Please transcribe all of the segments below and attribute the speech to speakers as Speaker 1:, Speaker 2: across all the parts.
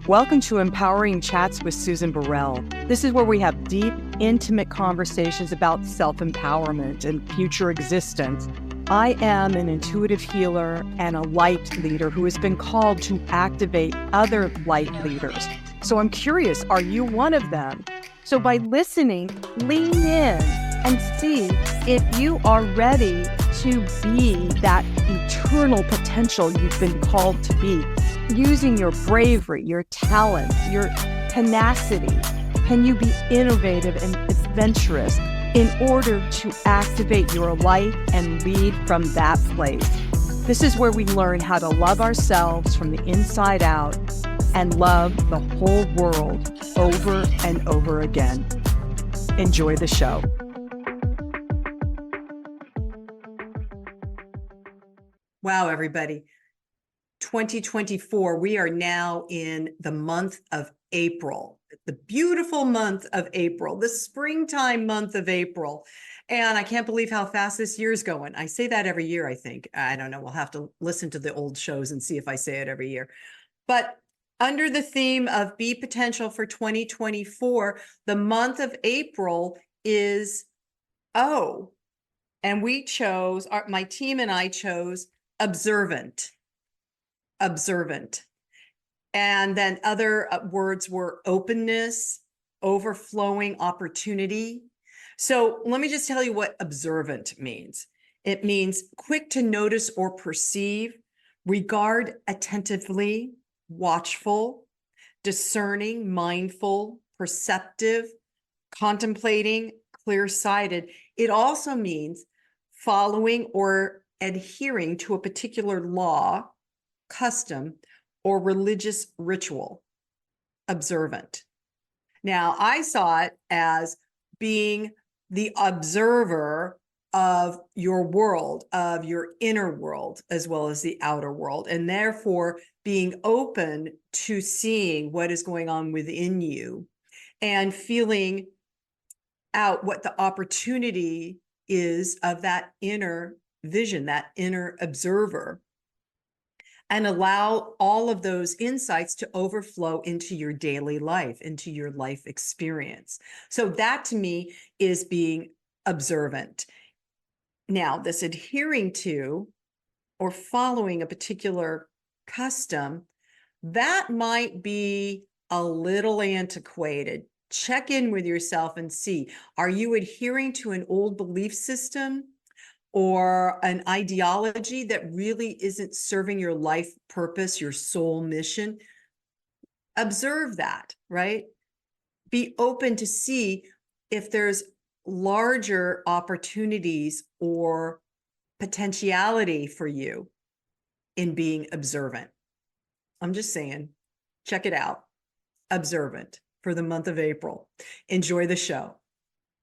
Speaker 1: Welcome to Empowering Chats with Susan Burrell. This is where we have deep, intimate conversations about self-empowerment and future existence. I am an intuitive healer and a light leader who has been called to activate other light leaders. So I'm curious, are you one of them? So by listening, lean in and see if you are ready to be that eternal potential you've been called to be. Using your bravery, your talent, your tenacity, can you be innovative and adventurous in order to activate your light and lead from that place? This is where we learn how to love ourselves from the inside out and love the whole world over and over again. Enjoy the show. Wow, everybody. 2024, we are now in the month of April, the beautiful month of April, the springtime month of April. And I can't believe how fast this year is going. I say that every year, I think. I don't know. We'll have to listen to the old shows and see if I say it every year. But under the theme of Be Potential for 2024, the month of April is O. And we chose, my team and I chose Observant. Observant. And then other words were openness, overflowing opportunity. So let me just tell you what observant means. It means quick to notice or perceive, regard attentively, watchful, discerning, mindful, perceptive, contemplating, clear-sighted. It also means following or adhering to a particular law, custom, or religious ritual. Observant. Now, I saw it as being the observer of your world, of your inner world, as well as the outer world, and therefore being open to seeing what is going on within you and feeling out what the opportunity is of that inner vision, that inner observer, and allow all of those insights to overflow into your daily life, into your life experience. So that to me is being observant. Now, this adhering to or following a particular custom, that might be a little antiquated. Check in with yourself and see, are you adhering to an old belief system or an ideology that really isn't serving your life purpose, your soul mission? Observe that, right? Be open to see if there's larger opportunities or potentiality for you in being observant. I'm just saying, check it out. Observant for the month of April. Enjoy the show.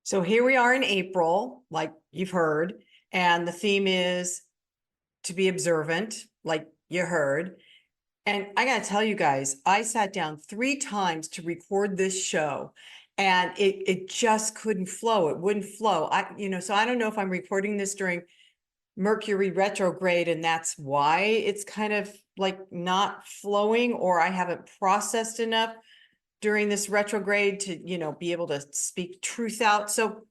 Speaker 1: So here we are in April, like you've heard. And the theme is to be observant, like you heard. And I got to tell you guys, I sat down 3 times to record this show and it just couldn't flow. It wouldn't flow. So I don't know if I'm recording this during Mercury retrograde and that's why it's kind of like not flowing, or I haven't processed enough during this retrograde to, be able to speak truth out. So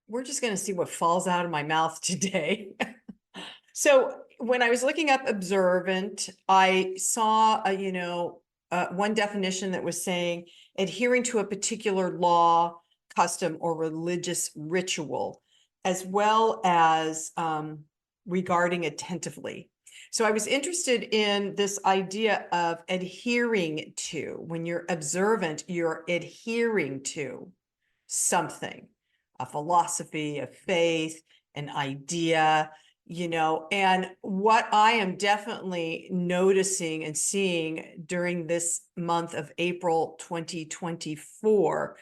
Speaker 1: we're just going to see what falls out of my mouth today. So when I was looking up observant, I saw, one definition that was saying adhering to a particular law, custom, or religious ritual, as well as regarding attentively. So I was interested in this idea of adhering to. When you're observant, you're adhering to something. A philosophy, a faith, an idea, and what I am definitely noticing and seeing during this month of April 2024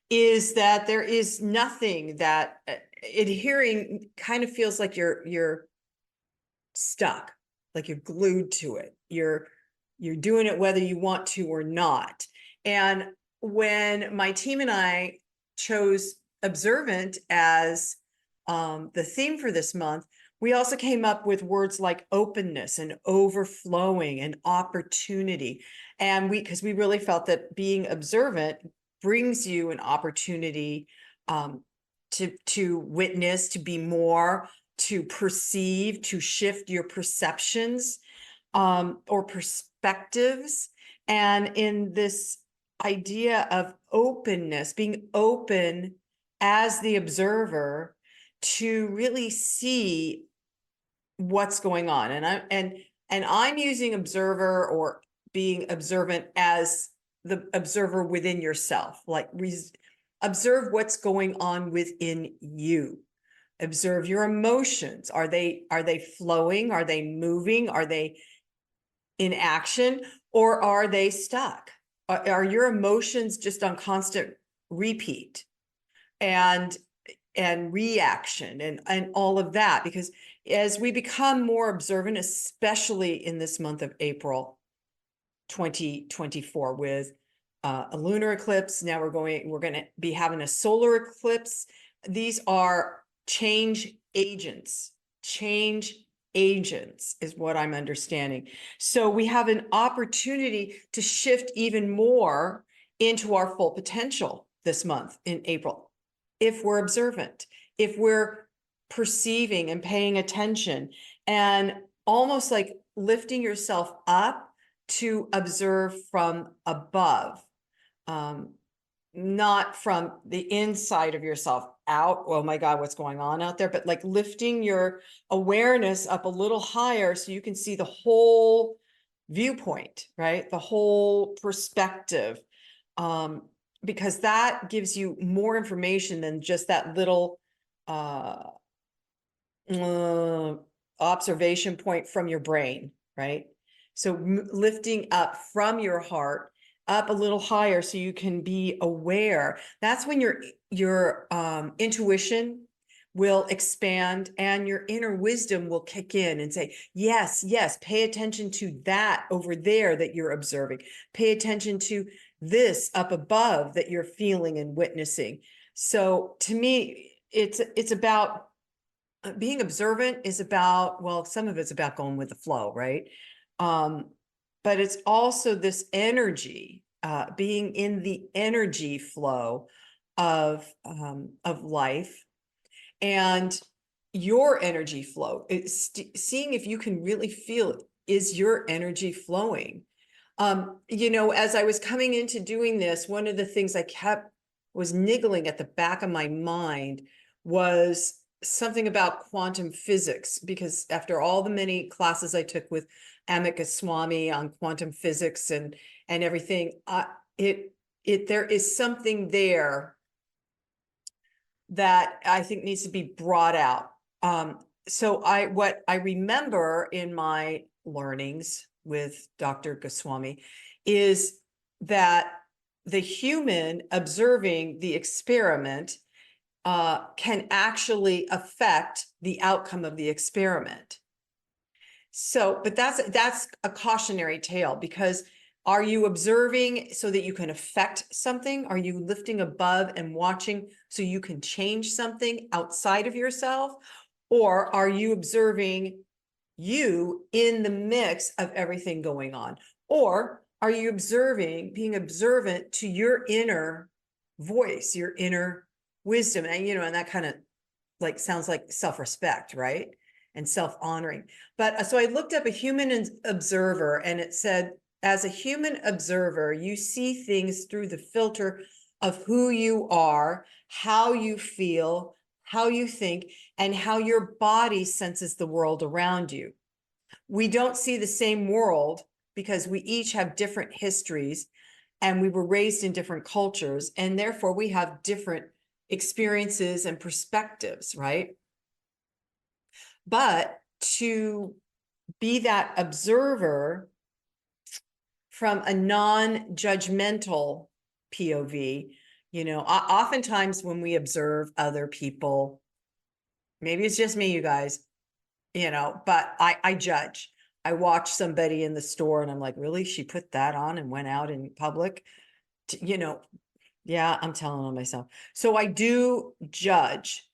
Speaker 1: is that there is nothing that adhering kind of feels like you're stuck, like you're glued to it. You're doing it whether you want to or not. And when my team and I chose observant as the theme for this month, we also came up with words like openness and overflowing and opportunity. And because we really felt that being observant brings you an opportunity to witness, to be more, to perceive, to shift your perceptions or perspectives. And in this idea of openness, being open as the observer to really see what's going on. And I'm using observer or being observant as the observer within yourself, like observe what's going on within you. Observe your emotions. Are they flowing? Are they moving? Are they in action, or are they stuck? Are your emotions just on constant repeat and reaction and all of that? Because as we become more observant, especially in this month of April 2024 with a lunar eclipse, now we're going to be having a solar eclipse. These are change agents is what I'm understanding. So we have an opportunity to shift even more into our full potential this month in April, if we're observant, if we're perceiving and paying attention, and almost like lifting yourself up to observe from above, not from the inside of yourself out. Oh my God, what's going on out there? But like lifting your awareness up a little higher so you can see the whole viewpoint, right? The whole perspective. Because that gives you more information than just that little observation point from your brain, right? So lifting up from your heart up a little higher so you can be aware. That's when your intuition will expand and your inner wisdom will kick in and say, yes, pay attention to that over there that you're observing. Pay attention to this up above that you're feeling and witnessing. So to me, it's about being observant is about, well, some of it's about going with the flow, right? But it's also this energy, being in the energy flow of life, and your energy flow. It's seeing if you can really feel it. Is your energy flowing? As I was coming into doing this, one of the things was niggling at the back of my mind was something about quantum physics, because after all the many classes I took with Amit Goswami on quantum physics and everything, there is something there that I think needs to be brought out. So what I remember in my learnings with Dr. Goswami is that the human observing the experiment can actually affect the outcome of the experiment. So, but that's a cautionary tale, because are you observing so that you can affect something? Are you lifting above and watching so you can change something outside of yourself? Or are you observing you in the mix of everything going on? Or are you being observant to your inner voice, your inner wisdom? And that kind of like sounds like self-respect, right? And self-honoring. But so I looked up a human observer, and it said, as a human observer, you see things through the filter of who you are, how you feel, how you think, and how your body senses the world around you. We don't see the same world because we each have different histories and we were raised in different cultures, and therefore we have different experiences and perspectives, right? But to be that observer from a non-judgmental POV, oftentimes when we observe other people, maybe it's just me, you guys, but I judge. I watch somebody in the store and I'm like, really? She put that on and went out in public? Yeah, I'm telling on myself. So I do judge,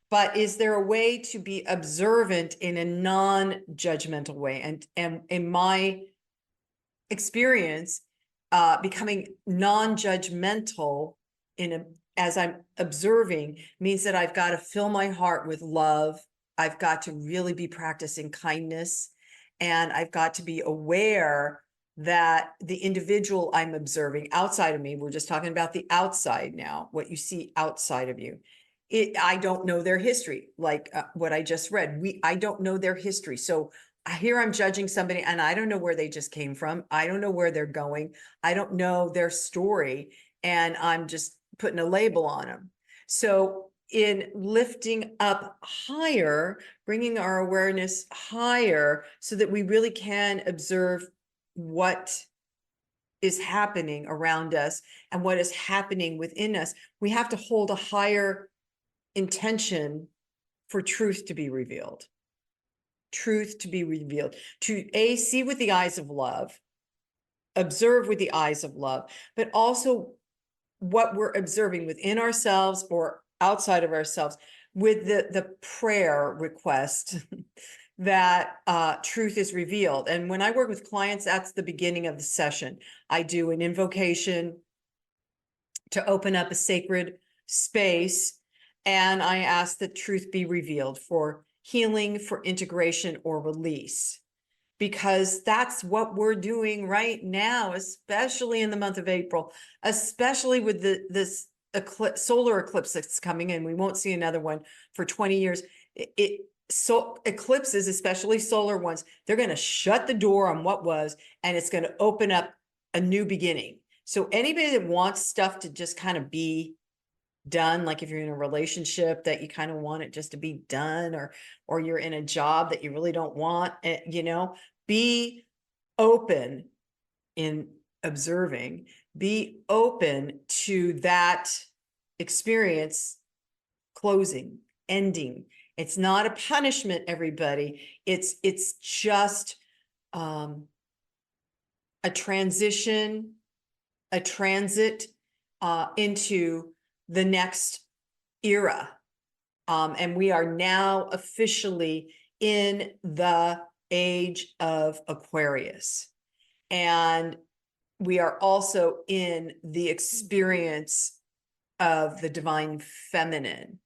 Speaker 1: but is there a way to be observant in a non-judgmental way? And in my experience, becoming non-judgmental as I'm observing means that I've got to fill my heart with love. I've got to really be practicing kindness, and I've got to be aware that the individual I'm observing outside of me, we're just talking about the outside now, what you see outside of you. I don't know their history, like what I just read. I don't know their history. So here I'm judging somebody and I don't know where they just came from. I don't know where they're going. I don't know their story, and I'm just putting a label on them. So in lifting up higher, bringing our awareness higher so that we really can observe what is happening around us and what is happening within us, we have to hold a higher intention for truth to be revealed. Truth to be revealed, to see with the eyes of love, observe with the eyes of love, but also what we're observing within ourselves or outside of ourselves with the prayer request that truth is revealed. And when I work with clients, that's the beginning of the session. I do an invocation to open up a sacred space, and I ask that truth be revealed for healing, for integration or release, because that's what we're doing right now, especially in the month of April, especially with this solar eclipse that's coming in. We won't see another one for 20 years. So eclipses, especially solar ones, they're going to shut the door on what was, and it's going to open up a new beginning. So anybody that wants stuff to just kind of be done, like if you're in a relationship that you kind of want it just to be done, or you're in a job that you really don't want, be open in observing, be open to that experience closing, ending. It's not a punishment, everybody. It's just a transition, a transit into the next era. And we are now officially in the age of Aquarius. And we are also in the experience of the divine feminine.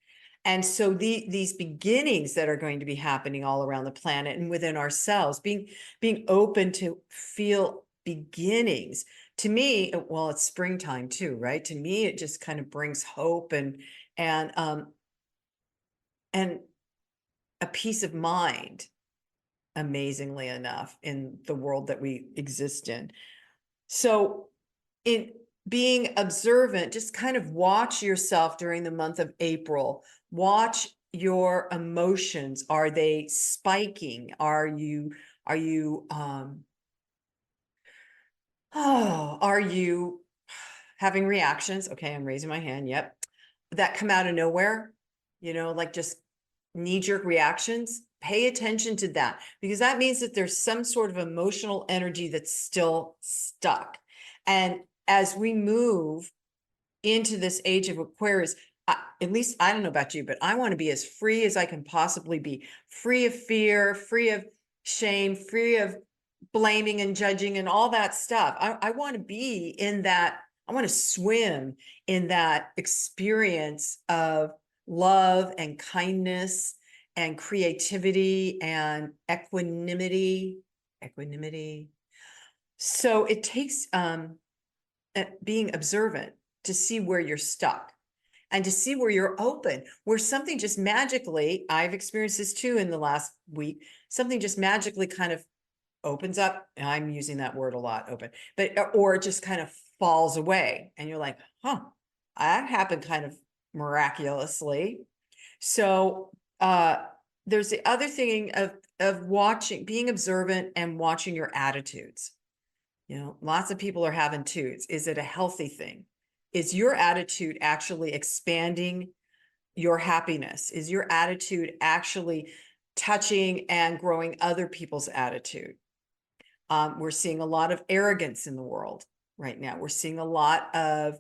Speaker 1: And so these beginnings that are going to be happening all around the planet and within ourselves, being open to feel beginnings. To me, well, it's springtime too, right? To me, it just kind of brings hope and a peace of mind, amazingly enough, in the world that we exist in. So in being observant, just kind of watch yourself during the month of April. Watch your emotions. Are they spiking? Are you having reactions? Okay, I'm raising my hand. Yep. That come out of nowhere, like just knee-jerk reactions. Pay attention to that, because that means that there's some sort of emotional energy that's still stuck. And as we move into this age of Aquarius, at least I don't know about you, but I want to be as free as I can possibly be, free of fear, free of shame, free of blaming and judging and all that stuff. I want to be in that. I want to swim in that experience of love and kindness and creativity and equanimity. So it takes being observant to see where you're stuck and to see where you're open, where something just magically, I've experienced this too in the last week, something just magically kind of opens up. And I'm using that word a lot, open, or it just kind of falls away. And you're like, that happened kind of miraculously. So there's the other thing of watching, being observant and watching your attitudes. Lots of people are having toots. Is it a healthy thing? Is your attitude actually expanding your happiness? Is your attitude actually touching and growing other people's attitude? We're seeing a lot of arrogance in the world right now. We're seeing a lot of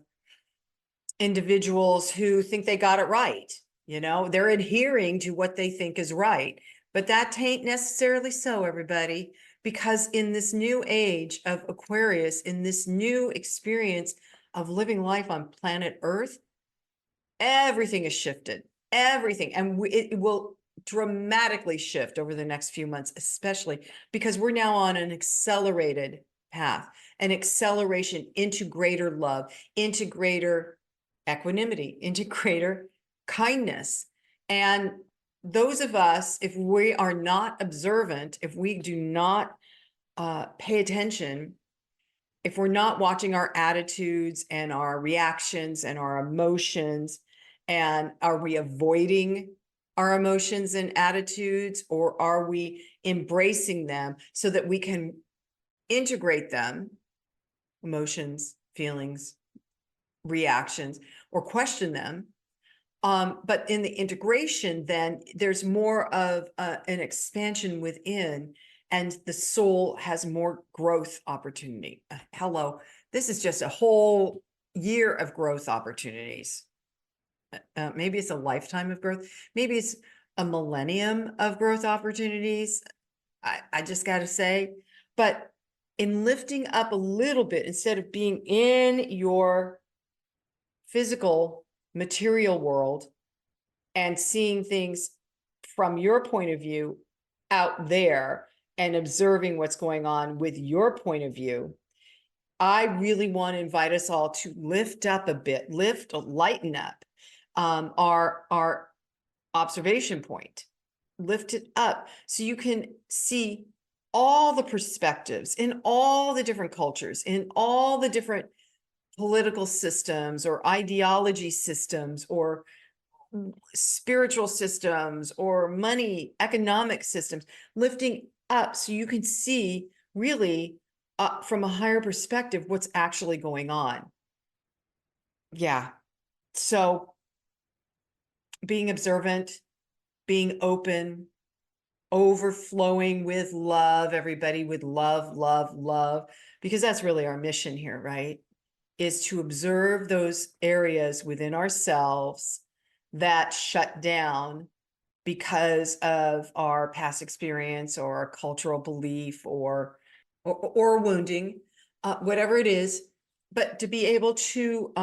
Speaker 1: individuals who think they got it right. They're adhering to what they think is right, but that ain't necessarily so, everybody. because in this new age of Aquarius, in this new experience of living life on planet Earth, everything is shifted, everything. And it will dramatically shift over the next few months, especially because we're now on an accelerated path, an acceleration into greater love, into greater equanimity, into greater kindness. And those of us, if we are not observant, if we do not pay attention, if we're not watching our attitudes and our reactions and our emotions, and are we avoiding our emotions and attitudes, or are we embracing them so that we can integrate them, emotions, feelings, reactions, or question them? But in the integration, then there's more of an expansion within, and the soul has more growth opportunity. Hello, this is just a whole year of growth opportunities. Maybe it's a lifetime of growth. Maybe it's a millennium of growth opportunities. I just got to say, but in lifting up a little bit, instead of being in your physical material world and seeing things from your point of view out there and observing what's going on with your point of view, I really want to invite us all to lift up a bit, lighten up our observation point, lift it up so you can see all the perspectives in all the different cultures, in all the different political systems or ideology systems or spiritual systems or money, economic systems, lifting up so you can see really from a higher perspective what's actually going on. Yeah. So being observant, being open, overflowing with love, everybody, with love, love, love, because that's really our mission here, right? Is to observe those areas within ourselves that shut down because of our past experience or our cultural belief or wounding, whatever it is, but to be able to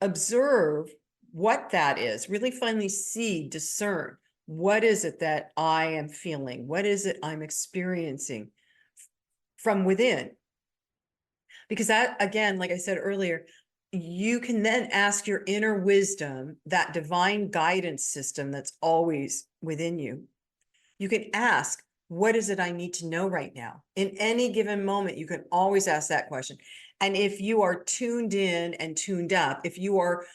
Speaker 1: observe what that is, really finally see, discern, what is it that I am feeling? What is it I'm experiencing from within? Because that, again, like I said earlier, you can then ask your inner wisdom, that divine guidance system that's always within you. You can ask, what is it I need to know right now? In any given moment, you can always ask that question. And if you are tuned in and tuned up, if you are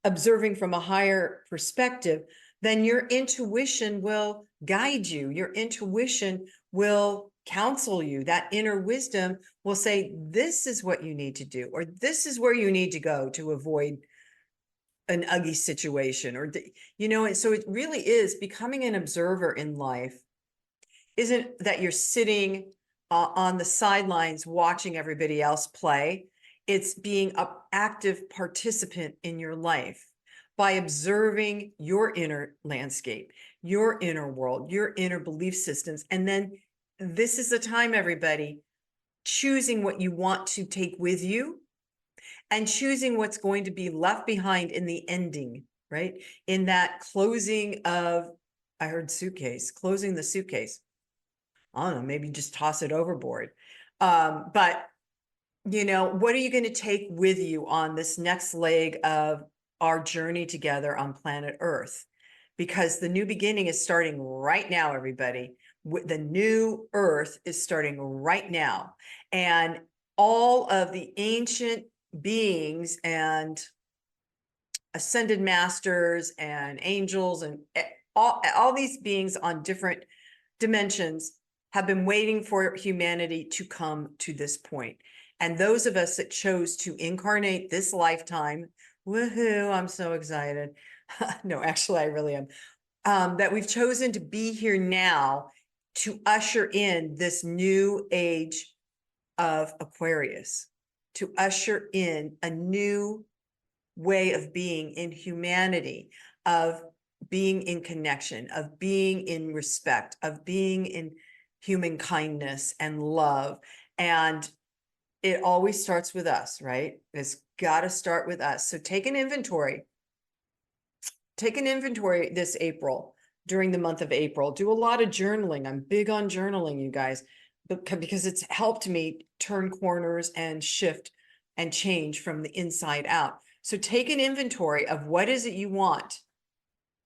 Speaker 1: observing from a higher perspective, then your intuition will guide you. Your intuition will counsel you. That inner wisdom will say, this is what you need to do, or this is where you need to go to avoid an ugly situation, or, and so it really is becoming an observer in life. Isn't that you're sitting on the sidelines watching everybody else play. It's being an active participant in your life by observing your inner landscape, your inner world, your inner belief systems. And then this is the time, everybody, choosing what you want to take with you and choosing what's going to be left behind in the ending, right? In that closing of, I heard suitcase, closing the suitcase. I don't know, maybe just toss it overboard. But, what are you going to take with you on this next leg of our journey together on planet Earth? Because the new beginning is starting right now, everybody. The new Earth is starting right now. And all of the ancient beings and ascended masters and angels and all these beings on different dimensions have been waiting for humanity to come to this point. And those of us that chose to incarnate this lifetime, woohoo, I'm so excited. No, actually, I really am. That we've chosen to be here now to usher in this new age of Aquarius, to usher in a new way of being in humanity, of being in connection, of being in respect, of being in human kindness and love. And it always starts with us, right? It's got to start with us. So take an inventory. Take an inventory this April, during the month of April. Do a lot of journaling. I'm big on journaling, you guys, because it's helped me turn corners and shift and change from the inside out. So take an inventory of what is it you want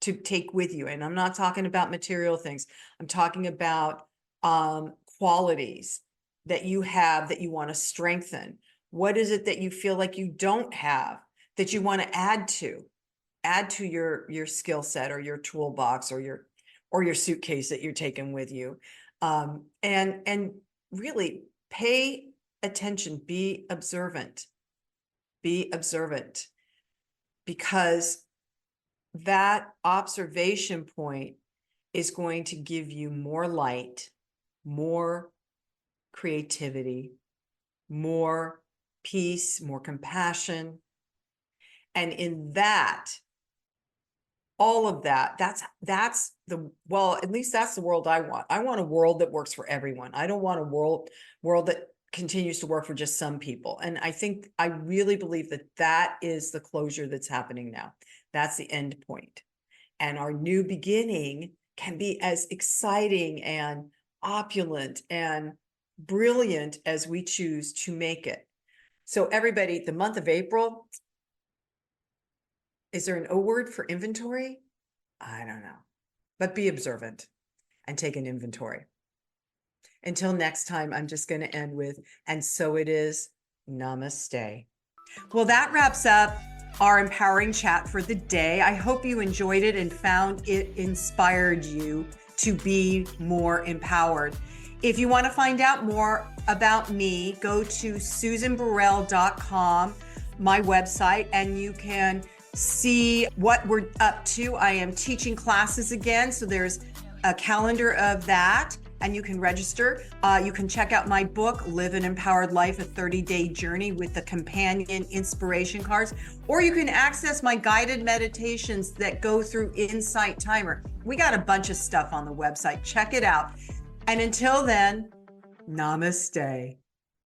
Speaker 1: to take with you. And I'm not talking about material things. I'm talking about qualities that you have that you want to strengthen. What is it that you feel like you don't have that you want to add to your skill set or your toolbox or your suitcase that you're taking with you? And really pay attention, be observant, because that observation point is going to give you more light, more creativity, more peace, more compassion. And in that, all of that, that's well, at least that's the world I want. I want a world that works for everyone. I don't want a world that continues to work for just some people. And I really believe that is the closure that's happening now. That's the end point. And our new beginning can be as exciting and opulent and brilliant as we choose to make it. So everybody, the month of April, is there an O word for inventory? I don't know, but be observant and take an inventory. Until next time, I'm just going to end with, and so it is, namaste. Well, that wraps up our empowering chat for the day. I hope you enjoyed it and found it inspired you to be more empowered. If you want to find out more about me, go to susanburrell.com, my website, and you can see what we're up to. I am teaching classes again, so there's a calendar of that, and you can register. You can check out my book, Live an Empowered Life, a 30-day journey with the companion inspiration cards, or you can access my guided meditations that go through Insight Timer. We got a bunch of stuff on the website. Check it out. And until then, namaste.